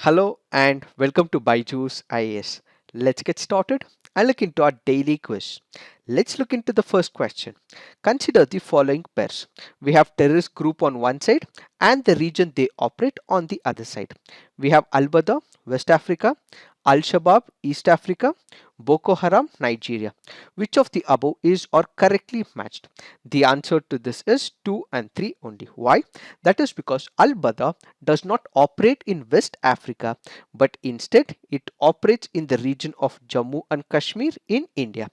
Hello and welcome to Byju's IAS. Let's get started and look into our daily quiz. Let's look into the first question. Consider the following pairs. We have terrorist group on one side and the region they operate on the other side. We have Al-Bada, West Africa, Al-Shabaab, East Africa, Boko Haram, Nigeria. Which of the above is or correctly matched? The answer to this is 2 and 3 only. Why? That is because Al-Bada does not operate in West Africa, but instead it operates in the region of Jammu and Kashmir in India.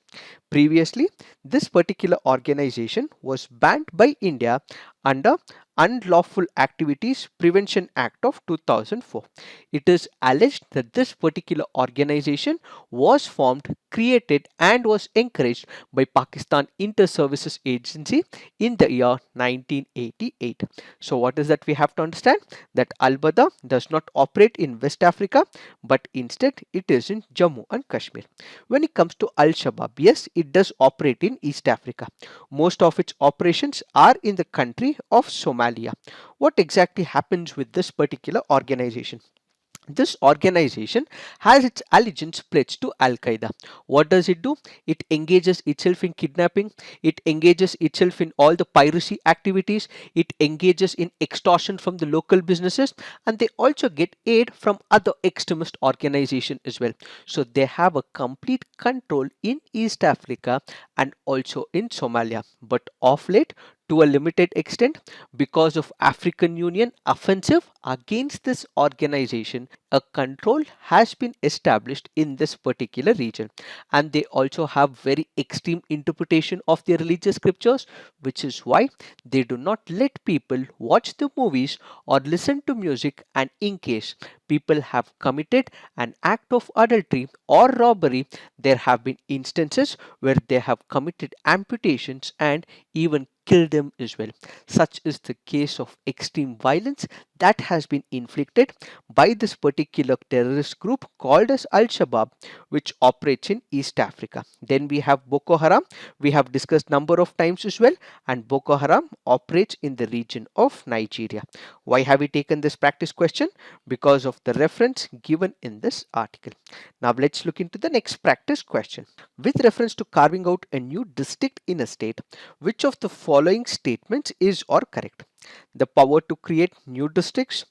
Previously, this particular organization was banned by India under Unlawful Activities Prevention Act of 2004. It is alleged that this particular organization was formed, created and was encouraged by Pakistan Inter-Services Agency in the year 1988. So what is that we have to understand? That Al-Bada does not operate in West Africa, but instead it is in Jammu and Kashmir. When it comes to Al-Shabaab, yes, it does operate in East Africa. Most of its operations are in the country of Somalia. What exactly happens with this particular organization? This organization has its allegiance pledged to Al Qaeda. What does it do? It engages itself in kidnapping, it engages itself in all the piracy activities, it engages in extortion from the local businesses, and they also get aid from other extremist organizations as well. So they have a complete control in East Africa and also in Somalia. But of late, to a limited extent, because of African Union offensive against this organization, a control has been established in this particular region, and they also have very extreme interpretation of their religious scriptures, which is why they do not let people watch the movies or listen to music. And in case people have committed an act of adultery or robbery, there have been instances where they have committed amputations and even killed them as well. Such is the case of extreme violence that has been inflicted by this particular terrorist group called as Al Shabaab, which operates in East Africa. Then we have Boko Haram. We have discussed number of times as well, and Boko Haram operates in the region of Nigeria. Why have we taken this practice question? Because of the reference given in this article. Now let's look into the next practice question. With reference to carving out a new district in a state, which of the following statements is or correct? The power to create new districts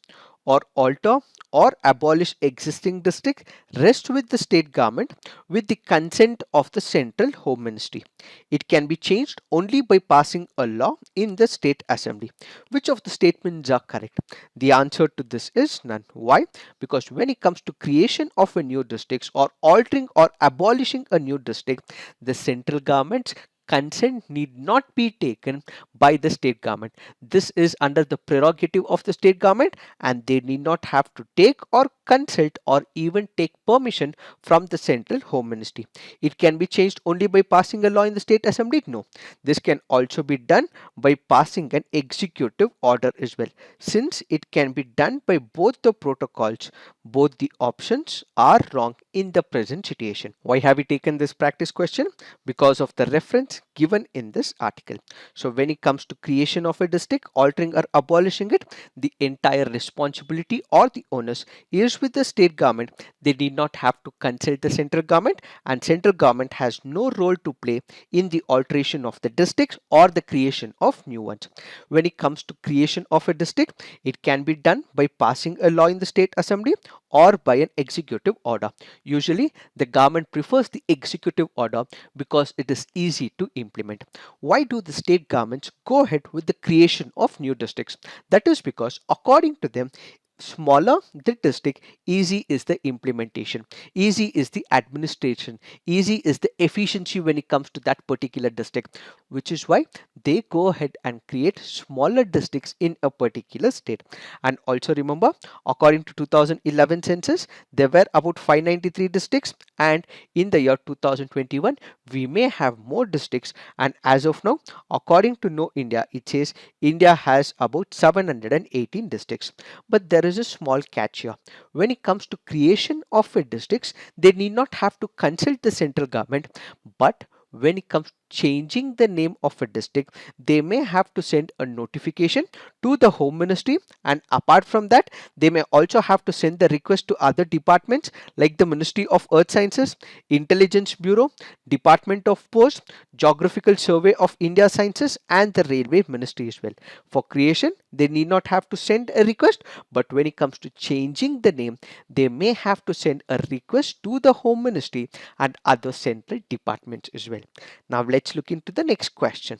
or alter or abolish existing districts rests with the state government with the consent of the central home ministry. It can be changed only by passing a law in the state assembly. Which of the statements are correct? The answer to this is none. Why? Because when it comes to creation of a new district or altering or abolishing a new district, the central government's consent need not be taken by the state government. This is under the prerogative of the state government, and they need not have to take or consult or even take permission from the central home ministry. It can be changed only by passing a law in the state assembly? No. This can also be done by passing an executive order as well. Since it can be done by both the protocols, both the options are wrong in the present situation. Why have we taken this practice question? Because of the reference given in this article. So when it comes to creation of a district, altering or abolishing it, the entire responsibility or the onus is with the state government. They need not have to consult the central government, and central government has no role to play in the alteration of the districts or the creation of new ones. When it comes to creation of a district, it can be done by passing a law in the state assembly or by an executive order. Usually the government prefers the executive order because it is easy to implement. Why do the state governments go ahead with the creation of new districts? That is because according to them, smaller the district, easy is the implementation, easy is the administration, easy is the efficiency when it comes to that particular district, which is why they go ahead and create smaller districts in a particular state. And also remember, according to 2011 census, there were about 593 districts, and in the year 2021 we may have more districts. And as of now, according to Know India, it says India has about 718 districts. But there is a small catch here. When it comes to creation of a districts, they need not have to consult the central government, but when it comes changing the name of a district, they may have to send a notification to the Home Ministry, and apart from that, they may also have to send the request to other departments like the Ministry of Earth Sciences, Intelligence Bureau, Department of Post, Geographical Survey of India Sciences, and the Railway Ministry as well. For creation, they need not have to send a request, but when it comes to changing the name, they may have to send a request to the Home Ministry and other central departments as well. Now let's look into the next question.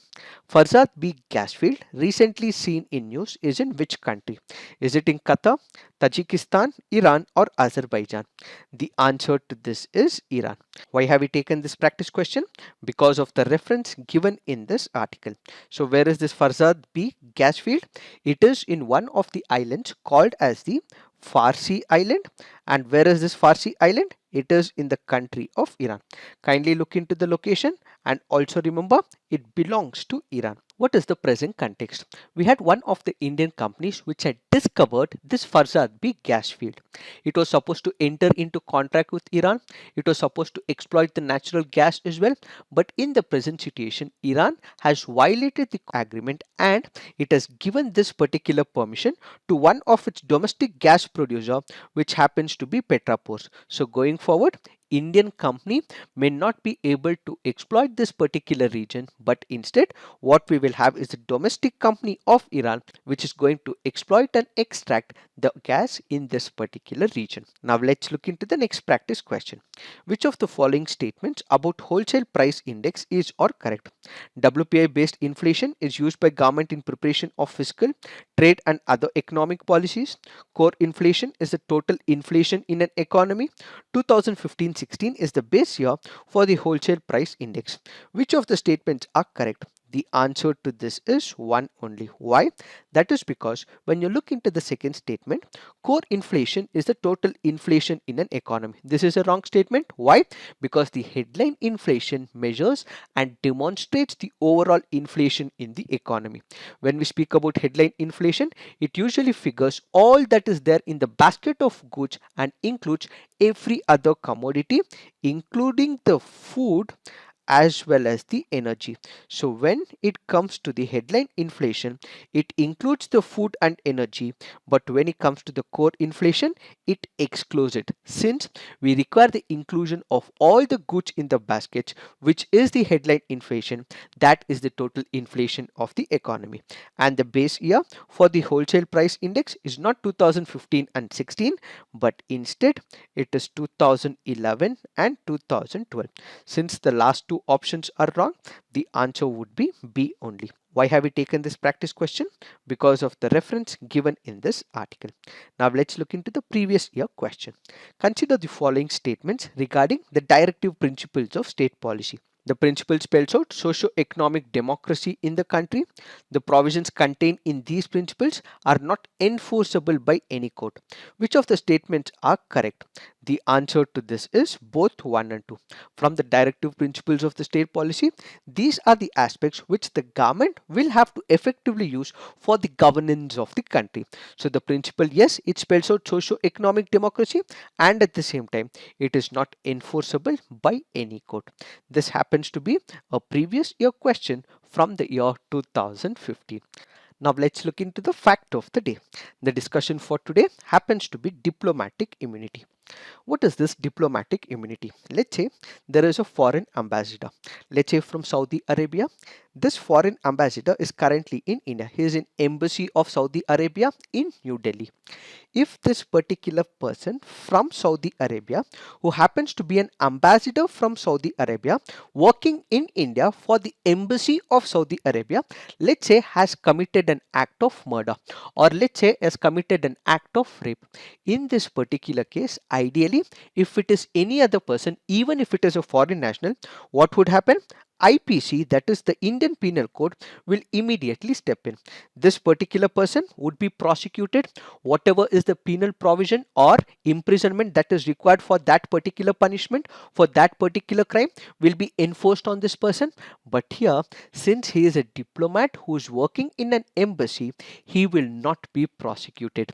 Farzad B gas field recently seen in news is in which country? Is it in Qatar, Tajikistan, Iran, or Azerbaijan? The answer to this is Iran. Why have we taken this practice question? Because of the reference given in this article. So where is this Farzad B gas field? It is in one of the islands called as the Farsi Island. And where is this Farsi Island? It is in the country of Iran. Kindly look into the location and also remember it belongs to Iran. What is the present context? We had one of the Indian companies which had discovered this Farzad B gas field. It was supposed to enter into contract with Iran. It was supposed to exploit the natural gas as well. But in the present situation, Iran has violated the agreement and it has given this particular permission to one of its domestic gas producer, which happens to be Petraport. So going forward, Indian company may not be able to exploit this particular region, but instead what we will have is the domestic company of Iran which is going to exploit and extract the gas in this particular region. Now let's look into the next practice question. Which of the following statements about wholesale price index is or correct? WPI based inflation is used by government in preparation of fiscal, trade and other economic policies. Core inflation is the total inflation in an economy. 2015-16 is the base year for the wholesale price index. Which of the statements are correct? The answer to this is one only. Why? That is because when you look into the second statement, core inflation is the total inflation in an economy. This is a wrong statement. Why? Because the headline inflation measures and demonstrates the overall inflation in the economy. When we speak about headline inflation, it usually figures all that is there in the basket of goods and includes every other commodity, including the food as well as the energy. So when it comes to the headline inflation, it includes the food and energy, but when it comes to the core inflation, it excludes it, since we require the inclusion of all the goods in the basket, which is the headline inflation. That is the total inflation of the economy. And the base year for the wholesale price index is not 2015 and 16, but instead it is 2011 and 2012. Since the last two options are wrong, the answer would be B only. Why have we taken this practice question? Because of the reference given in this article. Now let's look into the previous year question. Consider the following statements regarding the directive principles of state policy. The principle spells out socio-economic democracy in the country. The provisions contained in these principles are not enforceable by any court. Which of the statements are correct? The answer to this is both 1 and 2. From the directive principles of the state policy, these are the aspects which the government will have to effectively use for the governance of the country. So the principle, yes, it spells out socio-economic democracy, and at the same time, it is not enforceable by any court. This happens to be a previous year question from the year 2015. Now let's look into the fact of the day. The discussion for today happens to be diplomatic immunity. What is this diplomatic immunity? Let's say there is a foreign ambassador, let's say from Saudi Arabia. This foreign ambassador is currently in India. He is in embassy of Saudi Arabia in New Delhi. If this particular person from Saudi Arabia, who happens to be an ambassador from Saudi Arabia working in India for the embassy of Saudi Arabia, let's say has committed an act of murder, or let's say has committed an act of rape, in this particular case, ideally, if it is any other person, even if it is a foreign national, what would happen? IPC, that is the Indian Penal Code, will immediately step in. This particular person would be prosecuted. Whatever is the penal provision or imprisonment that is required for that particular punishment, for that particular crime, will be enforced on this person. But here, since he is a diplomat who is working in an embassy, he will not be prosecuted.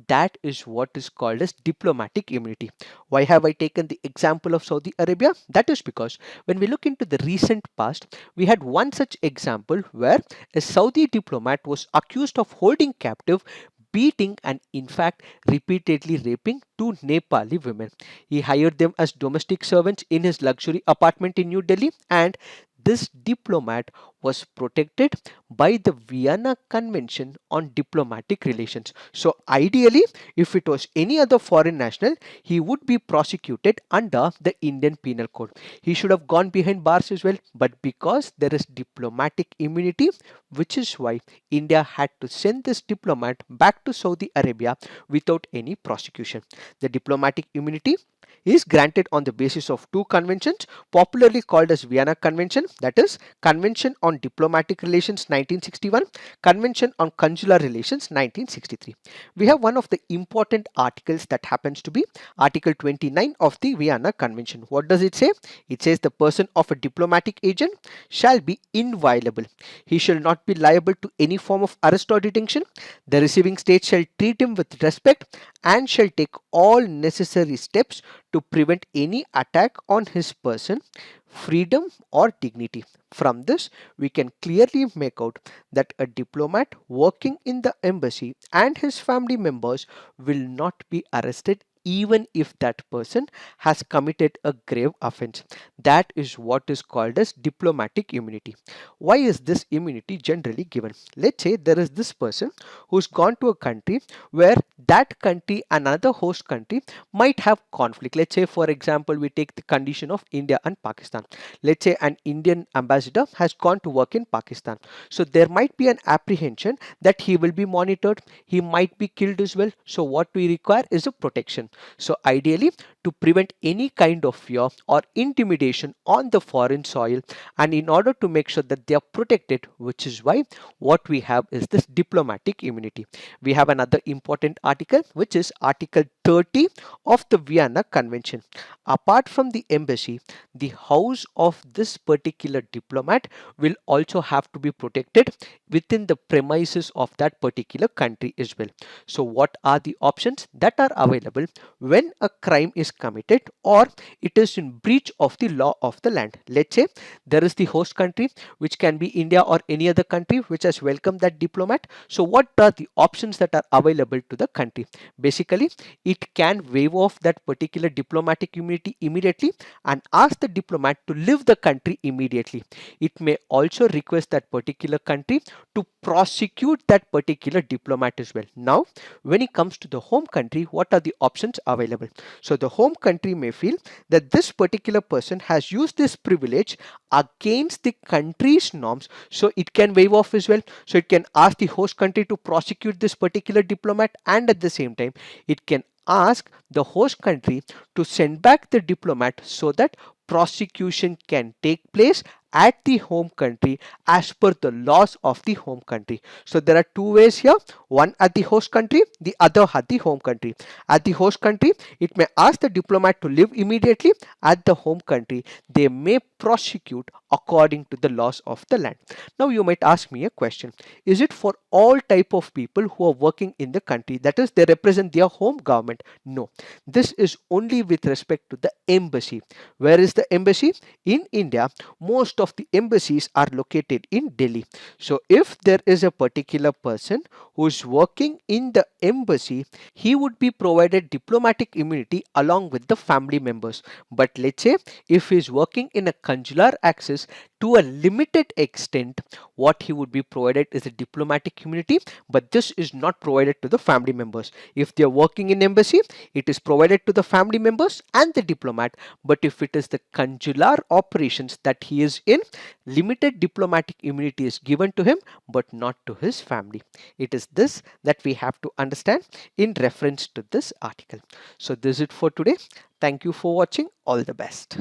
That is what is called as diplomatic immunity. Why have I taken the example of Saudi Arabia? That is because when we look into the recent past, we had one such example where a Saudi diplomat was accused of holding captive, beating, and in fact repeatedly raping two Nepali women. He hired them as domestic servants in his luxury apartment in New Delhi, and this diplomat was protected by the Vienna Convention on Diplomatic Relations. So, ideally, if it was any other foreign national, he would be prosecuted under the Indian Penal Code. He should have gone behind bars as well, but because there is diplomatic immunity, which is why India had to send this diplomat back to Saudi Arabia without any prosecution. The diplomatic immunity is granted on the basis of two conventions popularly called as Vienna Convention, that is Convention on Diplomatic Relations 1961, Convention on Consular Relations 1963. We have one of the important articles that happens to be Article 29 of the Vienna Convention. What does it say? It says the person of a diplomatic agent shall be inviolable. He shall not be liable to any form of arrest or detention. The receiving state shall treat him with respect and shall take all necessary steps to prevent any attack on his person, freedom, or dignity. From this, we can clearly make out that a diplomat working in the embassy and his family members will not be arrested even if that person has committed a grave offense. That is what is called as diplomatic immunity. Why is this immunity generally given? Let's say there is this person who's gone to a country where that country, another host country, might have conflict. Let's say, for example, we take the condition of India and Pakistan. Let's say an Indian ambassador has gone to work in Pakistan. So there might be an apprehension that he will be monitored, he might be killed as well. So what we require is a protection. So ideally, to prevent any kind of fear or intimidation on the foreign soil, and in order to make sure that they are protected, which is why what we have is this diplomatic immunity. We have another important article, which is Article 30 of the Vienna Convention. Apart from the embassy, the house of this particular diplomat will also have to be protected within the premises of that particular country as well. So what are the options that are available when a crime is committed or it is in breach of the law of the land? Let's say there is the host country, which can be India or any other country which has welcomed that diplomat. So what are the options that are available to the country? Basically, it can waive off that particular diplomatic immunity immediately and ask the diplomat to leave the country immediately. It may also request that particular country to prosecute that particular diplomat as well. Now, when it comes to the home country, what are the options available? So the home country may feel that this particular person has used this privilege against the country's norms, so it can waive off as well. So it can ask the host country to prosecute this particular diplomat, and at the same time it can ask the host country to send back the diplomat so that prosecution can take place at the home country as per the laws of the home country. So there are two ways here, one at the host country, the other at the home country. At the host country, it may ask the diplomat to leave immediately. At the home country, they may prosecute according to the laws of the land. Now you might ask me a question, is it for all type of people who are working in the country, that is they represent their home government? No, this is only with respect to the embassy. Where is the embassy? In India, most of the embassies are located in Delhi. So if there is a particular person who is working in the embassy, he would be provided diplomatic immunity along with the family members. But let's say if he is working in a consular access, to a limited extent, what he would be provided is a diplomatic immunity, but this is not provided to the family members. If they are working in embassy, it is provided to the family members and the diplomat. But if it is the consular operations that he is in, limited diplomatic immunity is given to him, but not to his family. It is this that we have to understand in reference to this article. So this is it for today. Thank you for watching. All the best.